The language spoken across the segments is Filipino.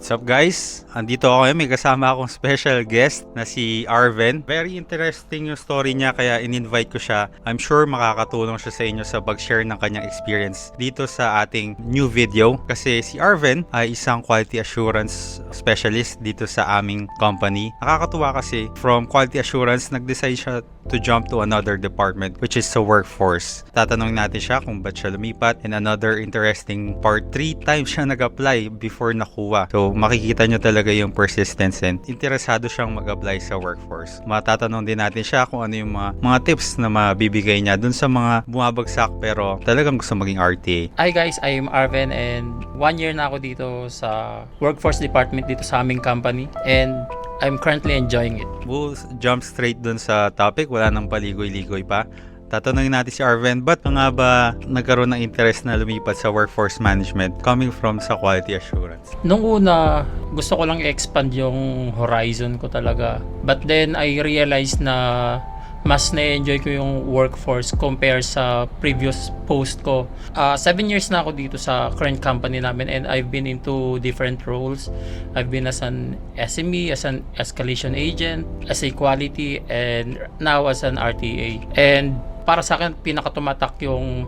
What's up guys? Andito ako ngayon, may kasama akong special guest na si Arven. Very interesting yung story niya kaya in-invite ko siya. I'm sure makakatulong siya sa inyo sa pag-share ng kanyang experience dito sa ating new video. Kasi si Arven ay isang quality assurance specialist dito sa aming company. Nakakatuwa kasi from quality assurance, nag-decide siya to jump to another department which is sa workforce. Tatanungin natin siya kung ba't siya lumipat. And another interesting part, 3 times siya nag-apply before nakuha. So makikita nyo talaga yung persistence and interesado siyang mag-apply sa workforce. Matatanong din natin siya kung ano yung mga tips na mabibigay niya dun sa mga bumabagsak pero talagang gusto maging RTA. Hi guys, I'm Arven and 1 year na ako dito sa workforce department dito sa aming company and I'm currently enjoying it. We'll jump straight dun sa topic, wala nang paligoy-ligoy pa. Tatanungin natin si Arven, ba't nga ba nagkaroon ng interest na lumipat sa workforce management coming from sa quality assurance? Nung una, gusto ko lang i-expand yung horizon ko talaga. But then I realized na mas na-enjoy ko yung workforce compare sa previous post ko. 7 years na ako dito sa current company namin and I've been into different roles. I've been as an SME, as an escalation agent, as a quality, and now as an RTA. And para sa akin, pinakatumatak yung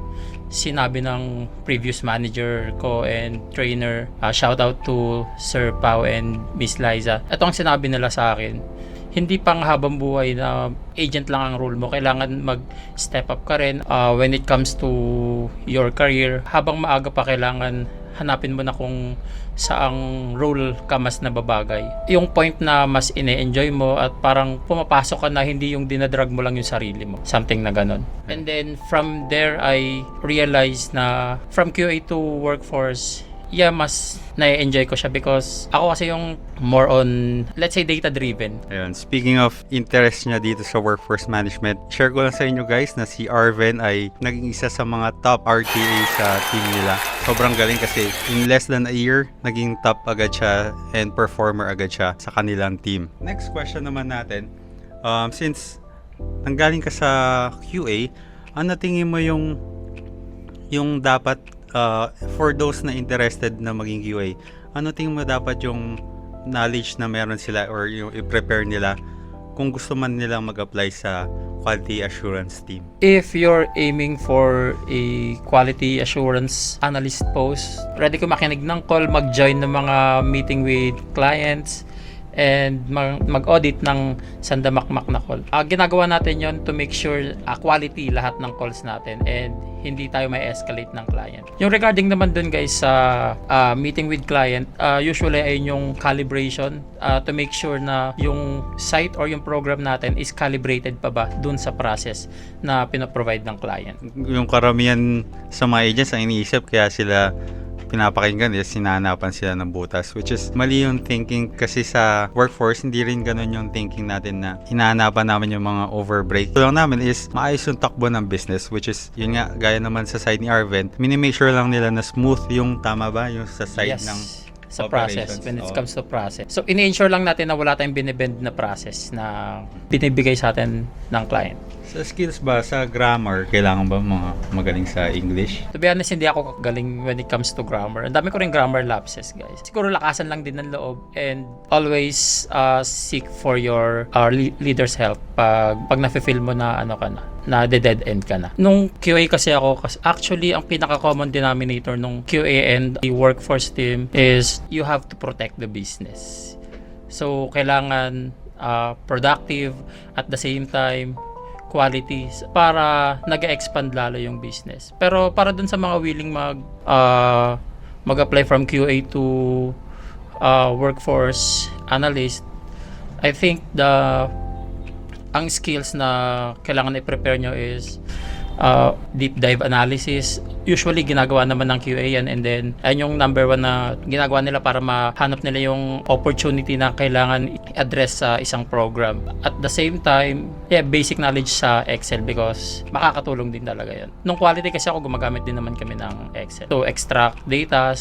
sinabi ng previous manager ko and trainer. Shout out to Sir Pao and Miss Liza. Ito ang sinabi nila sa akin. Hindi pang habang buhay na agent lang ang role mo. Kailangan mag-step up ka rin when it comes to your career. Habang maaga pa, kailangan hanapin mo na kung saang role ka mas nababagay. Yung point na mas ine-enjoy mo at parang pumapasok ka na hindi yung dinadrag mo lang yung sarili mo. Something na ganon. And then from there, I realized na from QA to workforce, mas na-enjoy ko siya because ako kasi yung more on, let's say, data-driven. Ayun, speaking of interest niya dito sa workforce management, share ko lang sa inyo guys na si Arven ay naging isa sa mga top RTA sa team nila. Sobrang galing kasi in less than a year, naging top agad siya and performer agad siya sa kanilang team. Next question naman natin, since nanggaling ka sa QA, ano tingin mo yung dapat for those na interested na maging QA, ano tingin mo dapat yung knowledge na meron sila or yung i-prepare nila kung gusto man nilang mag-apply sa quality assurance team? If you're aiming for a quality assurance analyst post, ready ko makinig ng call, mag-join ng mga meeting with clients, and mag-audit ng sandamakmak na call. Ginagawa natin yon to make sure quality lahat ng calls natin and hindi tayo may escalate ng client. Yung regarding naman dun guys sa meeting with client, usually ay yung calibration to make sure na yung site or yung program natin is calibrated pa ba dun sa process na pinaprovide ng client. Yung karamihan sa mga agents ang iniisip kaya sila pinapakinggan is sinahanapan sila ng butas, which is mali yung thinking kasi sa workforce hindi rin ganun yung thinking natin na hinahanapan namin yung mga overbreak. Ito lang namin is maayos yung takbo ng business, which is yun nga, gaya naman sa side ni Arven, minimake sure lang nila na smooth yung tama ba yung sa side ng sa process when it comes to process. So ini-ensure lang natin na wala tayong binibend na process na binibigay sa atin ng client. Sa skills ba, sa grammar, kailangan ba mga magaling sa English? To be honest, hindi ako galing when it comes to grammar. Ang dami ko rin grammar lapses, guys. Siguro lakasan lang din ng loob and always seek for your leader's help pag nafe-feel mo na na dead end ka na. Nung QA kasi ako, actually, ang pinaka-common denominator nung QA and the workforce team is you have to protect the business. So, kailangan productive at the same time qualities para nag-expand lalo yung business. Pero para dun sa mga willing mag-apply from QA to workforce analyst, I think ang skills na kailangan i-prepare nyo is deep dive analysis. Usually ginagawa naman ng QA yan and then ayun yung number 1 na ginagawa nila para mahanap nila yung opportunity na kailangan i-address sa isang program. At the same time, basic knowledge sa Excel because makakatulong din talaga yan. Nung quality kasi ako, gumagamit din naman kami ng Excel. So extract data,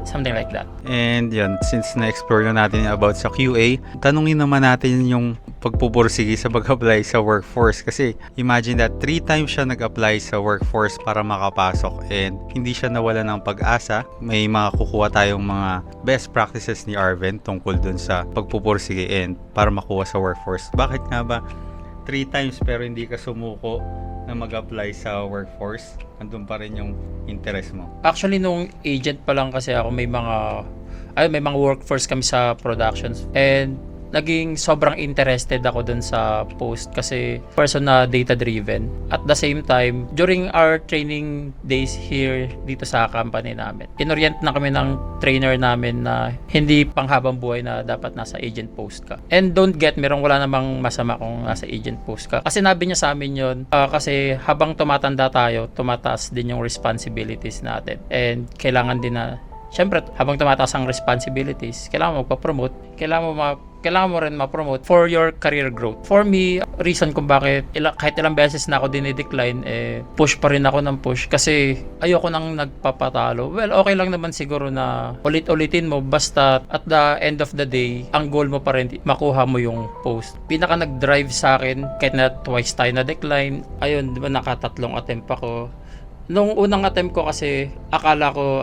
Something like that. And yun, since na-explore na natin about sa QA, tanungin naman natin yung pagpupursige sa pag-apply sa workforce. Kasi imagine that 3 times siya nag-apply sa workforce para makapasok and hindi siya nawala ng pag-asa. May mga kukuha tayong mga best practices ni Arven tungkol dun sa pagpupursige and para makuha sa workforce. Bakit nga ba 3 times pero hindi ka sumuko na mag-apply sa workforce? Andun pa rin yung interest mo. Actually, nung agent pa lang kasi ako, may mga workforce kami sa productions. And naging sobrang interested ako dun sa post kasi person na data driven. At the same time, during our training days here dito sa company namin, inorient na kami ng trainer namin na hindi panghabang buhay na dapat nasa agent post ka. And don't get me wrong, wala namang masama kung nasa agent post ka. Kasi sinabi niya sa amin yun, kasi habang tumatanda tayo, tumataas din yung responsibilities natin. And kailangan din na, syempre, habang tumataas ang responsibilities, kailangan mo magpa-promote, kailangan mo rin ma-promote for your career growth. For me, reason kung bakit kahit ilang beses na ako dinidecline, push pa rin ako ng push kasi ayoko nang nagpapatalo. Well, okay lang naman siguro na ulit-ulitin mo basta at the end of the day, ang goal mo pa rin makuha mo yung post. Pinaka nag-drive sa akin, kahit na twice tayo na decline, ayun, di ba nakatatlong attempt ako. Nung unang attempt ko kasi, akala ko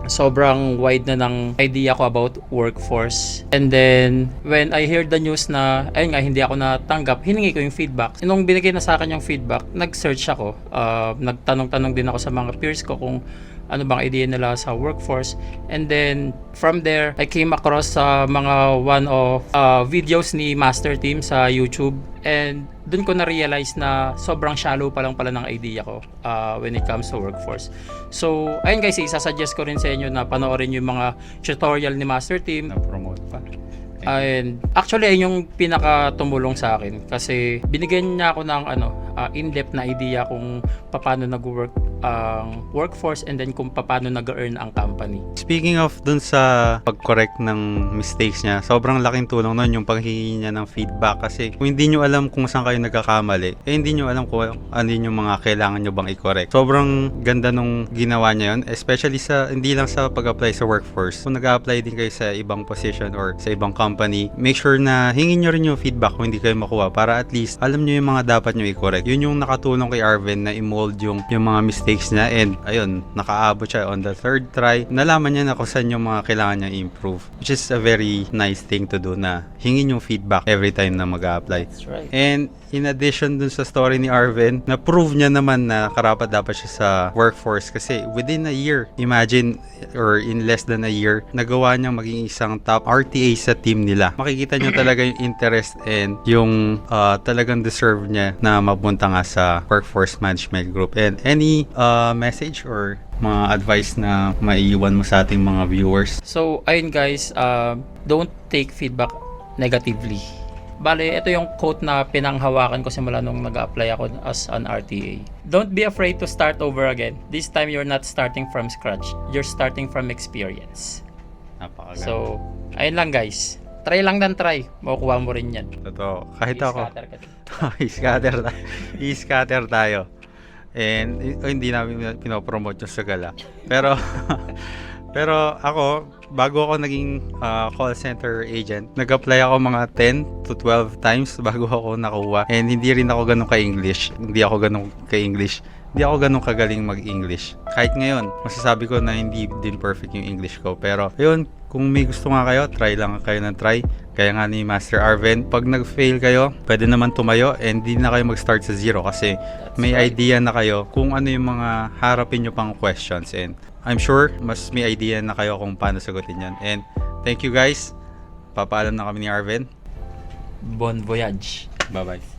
sobrang wide na ng idea ko about workforce. And then, when I heard the news na, ayun nga, hindi ako natanggap, hiningi ko yung feedback. Nung binigay na sa akin yung feedback, nag-search ako. Nagtanong-tanong din ako sa mga peers ko kung ano bang idea nila sa workforce. And then, from there, I came across sa mga one of videos ni Master Team sa YouTube. And dun ko na-realize na sobrang shallow pa lang pala ng idea ko when it comes to workforce. So, ayun guys, isasuggest ko rin sa inyo na panoorin yung mga tutorial ni Master Team. Na-promote pa. And actually, ayun yung pinaka-tumulong sa akin kasi binigyan niya ako ng in-depth na idea kung paano nag-work ang workforce and then kung paano nag-earn ang company. Speaking of dun sa pag-correct ng mistakes niya, sobrang laking tulong nun yung paghingi niya ng feedback kasi kung hindi nyo alam kung saan kayo nagkakamali, hindi nyo alam kung ano yung mga kailangan nyo bang i-correct. Sobrang ganda nung ginawa niya yun, especially hindi lang sa pag-apply sa workforce. Kung nag-apply din kayo sa ibang position or sa ibang company, make sure na hingin nyo rin yung feedback kung hindi kayo makuha para at least alam nyo yung mga dapat nyo i-correct. Yun yung nakatulong kay Arven na i-mold yung mga mistakes niya and ayun, nakaabot siya on the 3rd try. Nalaman niya na kung saan yung mga kailangan niya improve, which is a very nice thing to do na hingin yung feedback every time na mag-a-apply. That's right. And in addition dun sa story ni Arven, na-prove niya naman na karapat dapat siya sa workforce kasi within a year, imagine, or in less than a year, nagawa niyang maging isang top RTA sa team nila. Makikita niyo talaga yung interest and yung talagang deserve niya na mapunta nga sa workforce management group. And any message or mga advice na maiiwan mo sa ating mga viewers? So, ayun guys, don't take feedback negatively. Bale, ito yung quote na pinanghawakan ko simula nung nag-apply ako as an RTA. Don't be afraid to start over again. This time, you're not starting from scratch. You're starting from experience. Napakaganda. So, ayun lang guys. Try lang ng try. Makukuha mo rin yan. Totoo. Kahit ako. I-scatter ka din. I-scatter tayo. And hindi namin pinopromote yung sagala. Pero ako, bago ako naging call center agent, nag-apply ako mga 10 to 12 times bago ako nakuha. And hindi rin ako ganun ka-English. Hindi ako ganun kagaling mag-English. Kahit ngayon, masasabi ko na hindi din perfect yung English ko. Pero yun, kung may gusto nga kayo, try lang kayo ng try. Kaya nga ni Master Arven, pag nag-fail kayo, pwede naman tumayo and hindi na kayo mag-start sa zero kasi may idea na kayo kung ano yung mga harapin nyo pang questions. And I'm sure, mas may idea na kayo kung paano sagutin yan. And thank you guys. Papaalam na kami ni Arven. Bon voyage. Bye-bye.